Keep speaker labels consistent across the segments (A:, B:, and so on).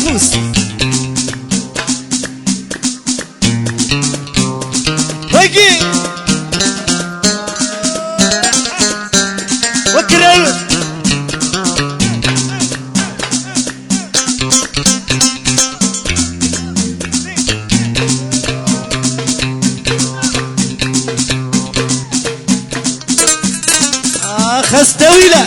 A: النفوس هيجي وكريم خستويلة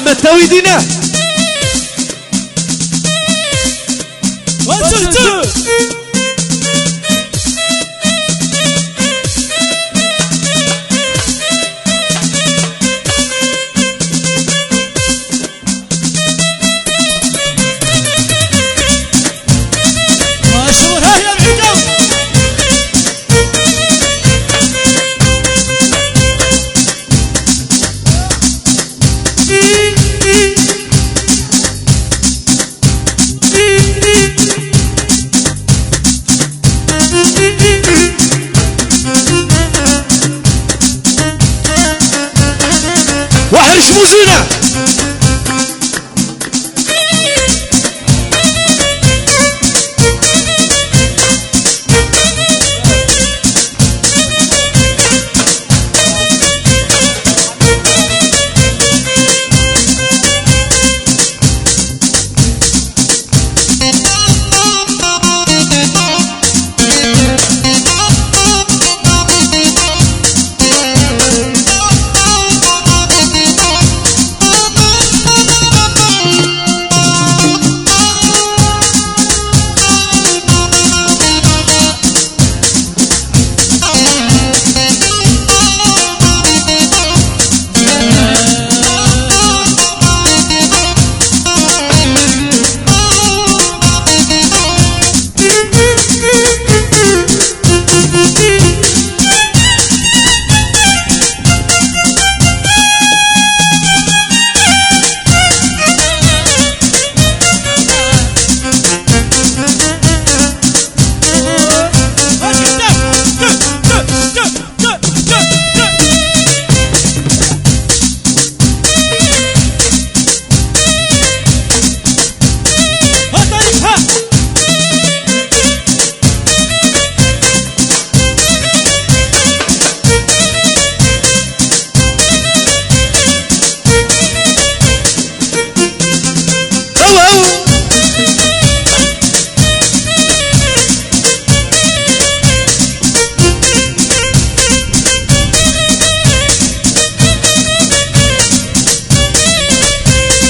A: متوي دينا وحرش موزينة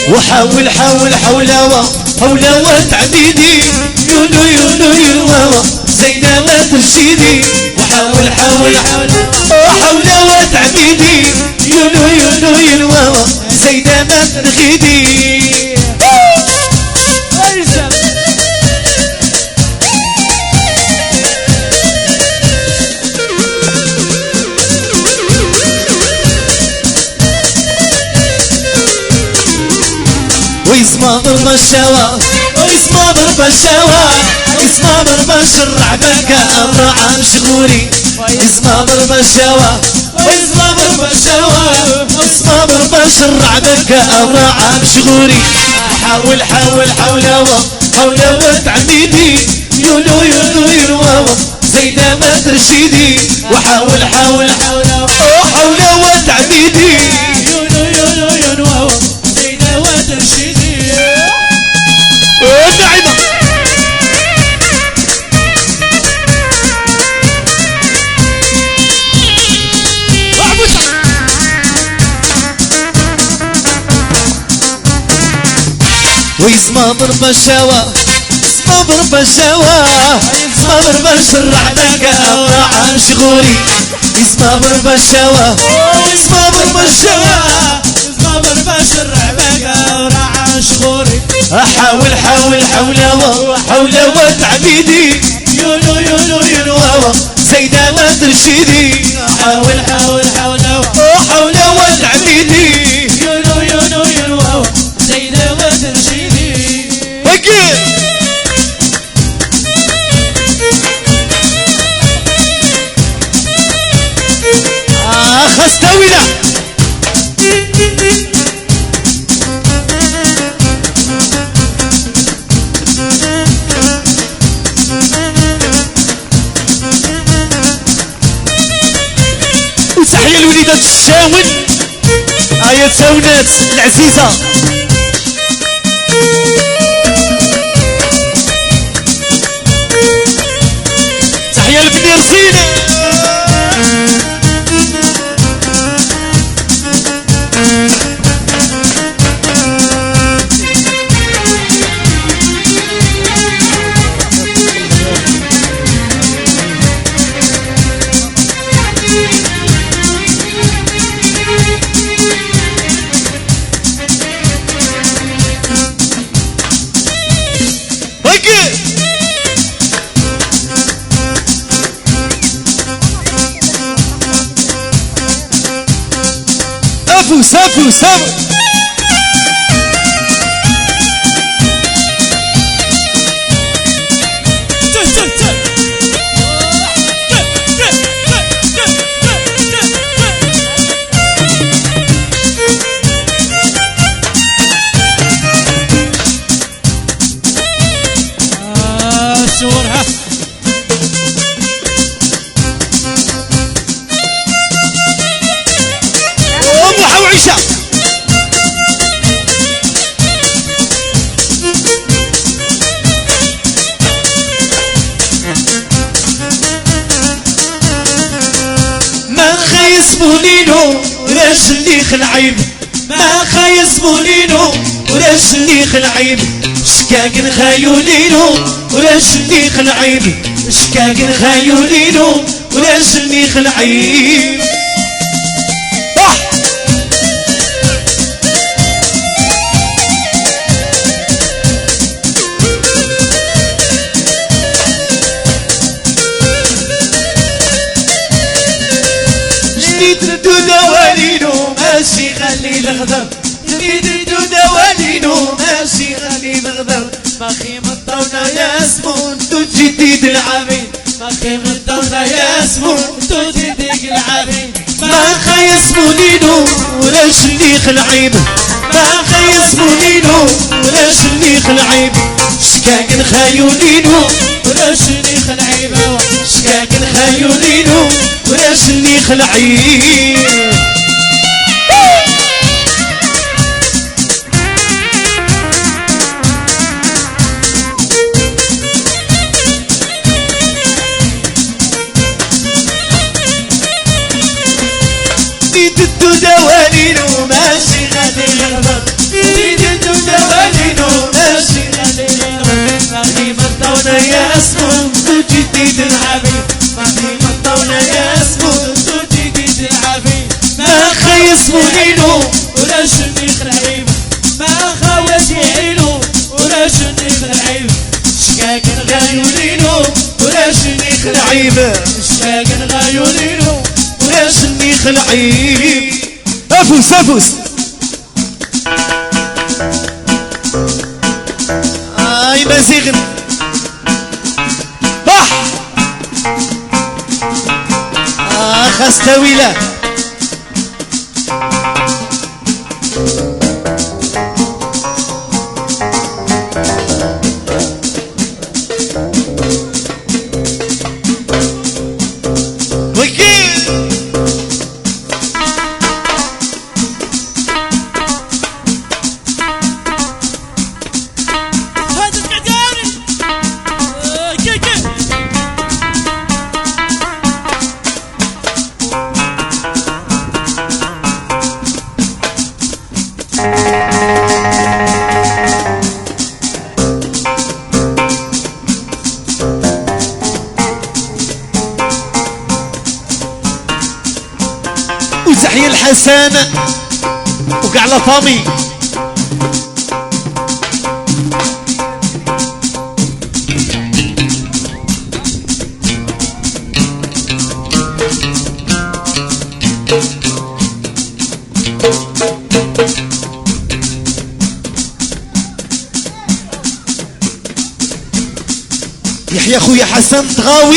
A: وحاول حاول حولوا تعديدي يونو يونو يواوا زينا ما ترشيدي وحاول حولوا تعديدي يونو يونو يواوا زينا ما ترخيدي ويسمع ضرب الشوا ويسمع ضرب الشوا يسمع ضرب الشرع بكى الرعى مشغولي يسمع ضرب الشوا ويسمع ضرب الشوا يسمع ضرب الشرع بكى الرعى مشغولي حولوا تعميدي يونو يونو يرواوا زينا ما ترشيدي وحاول حولوا تعميدي يونو يونو يرواوا زينا ما ترشيدي نعمة ويسمع ضرب الشوا يسمع ضرب الشوا يسمع ضرب الشرع بكى الرعى مشغولي يسمع ضرب الشوا يسمع ضرب الشوا يسمع ضرب الشرع بكى الرعى مشغولي حولوا تعبيدي يونو يونو ينواوا زينا ما ترشيدي حولوا تعبيدي يونو يونو ينواوا زينا ما ترشيدي خستوينا وتحية لوليدات الشاون آية تاونات العزيزة تحية لبني رزينة سافو سافو صورها أم وعيشة ما خايس بولينو ولاش اللي خلعيب ما خايس بولينو ولاش اللي خلعيب شكاك خايولينو ولاش اللي خلعيب شكاك خايولينو ولاش اللي خلعيب دوالينو ماشي خلي الغدر جديد دوالينو ماشي خلي الغدر ما خيمطونا يا سمون تجديد العبيد ما خيمطونا يا سمون تجديد العبيد ما خايس مولينو ولاش اللي خلعيب ما خايس مولينو ولاش اللي خلعيب شكاك خايولينو ولاش اللي خلعيب شكاك خايولينو ولاش اللي خلعيب ديدو دوالينو ماشي غادي الغدر ديدو دوالينو ماشي غادي الغدر ما خيمطونا يا سمون تجديد العبيد ما خيمطونا يا سمون تجديد العبيد ما خايس مولينو ولاش اللي خلعيب ما خاوش يعينو ولاش اللي خلعيب شكاك غايولينو ولاش اللي خلعيب شكاك غايولينو ولاش اللي خلعيب افوس افوس اي مزيغن خستويلة وتحية الحسن وقع لطامي يحيى خويا حسن طغاوي